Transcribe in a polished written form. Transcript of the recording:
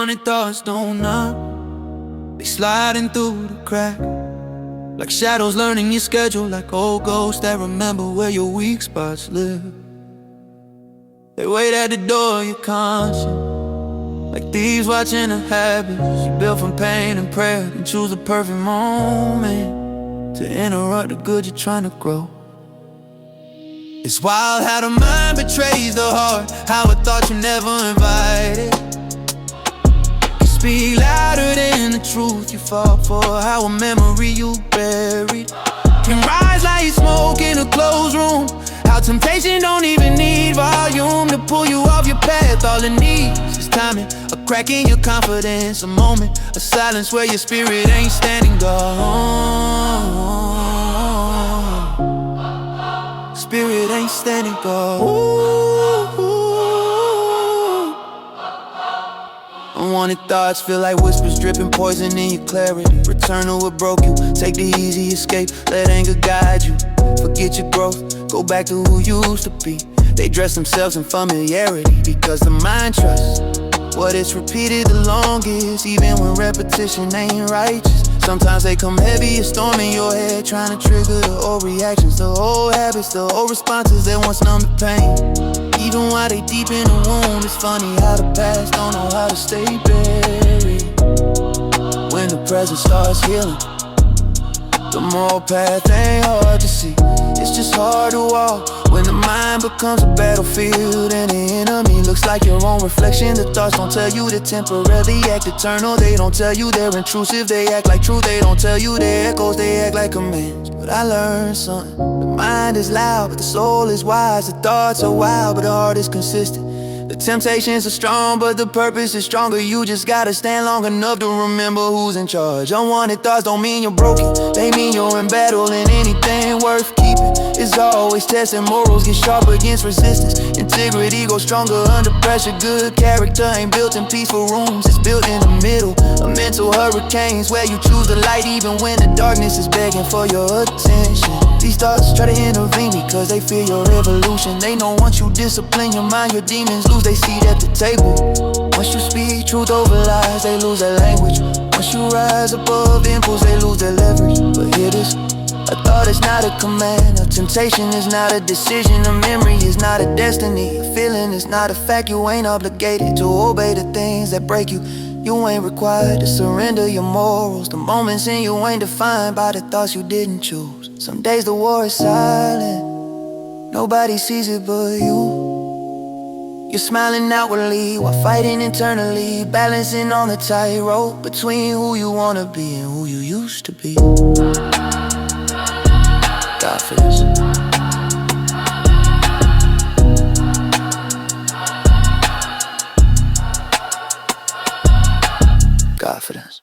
Unwanted thoughts don't knock, they sliding through the crack, like shadows learning your schedule, like old ghosts that remember where your weak spots live. They wait at the door of your conscience, like thieves watching the habits you built from pain and prayer, and choose the perfect moment to interrupt the good you're trying to grow. It's wild how the mind betrays the heart, how a thought you never invited can speak louder than the truth you fought for, how a memory you buried can rise like smoke in a closed room, how temptation don't even need volume to pull you off your path. All it needs is timing, a crack in your confidence, a moment of silence where your spirit ain't standing guard. Spirit ain't standing guard. Unwanted thoughts feel like whispers dripping poison in your clarity. Return to what broke you, take the easy escape, let anger guide you. Forget your growth, go back to who you used to be. They dress themselves in familiarity because the mind trusts what it's repeated the longest, even when repetition ain't righteous. Sometimes they come heavy, a storm in your head, trying to trigger the old reactions, the old habits, the old responses that once numbed the pain. Even while they deep in the wound, it's funny how the past don't know how to stay buried. When the present starts healing, the moral path ain't hard to see, it's just hard to walk. When the mind becomes a battlefield and the enemy looks like your own reflection, the thoughts don't tell you they temporarily act eternal. They don't tell you they're intrusive, they act like truth. They don't tell you they're echoes, they act like commands. But I learned something, the mind is loud but the soul is wise. The thoughts are wild but the heart is consistent. The temptations are strong, but the purpose is stronger. You just gotta stand long enough to remember who's in charge. Unwanted thoughts don't mean you're broken, they mean you're in battle, and anything worth keeping is always tested. Morals get sharp against resistance, integrity goes stronger under pressure. Good character ain't built in peaceful rooms, it's built in the middle of mental hurricanes, where you choose the light even when the darkness is begging for your attention. These thoughts try to intervene because they fear your evolution. They know once you discipline your mind, your demons lose their seat at the table. Once you speak truth over lies, they lose their language. Once you rise above impulse, they lose their leverage. But hear this, a thought is not a command, a temptation is not a decision, a memory is not a destiny, a feeling is not a fact. You ain't obligated to obey the things that break you. You ain't required to surrender your morals. The moments in you ain't defined by the thoughts you didn't choose. Some days the war is silent, nobody sees it but you. You're smiling outwardly while fighting internally, balancing on the tightrope between who you wanna be and who you used to be. Godfidence. Godfidence.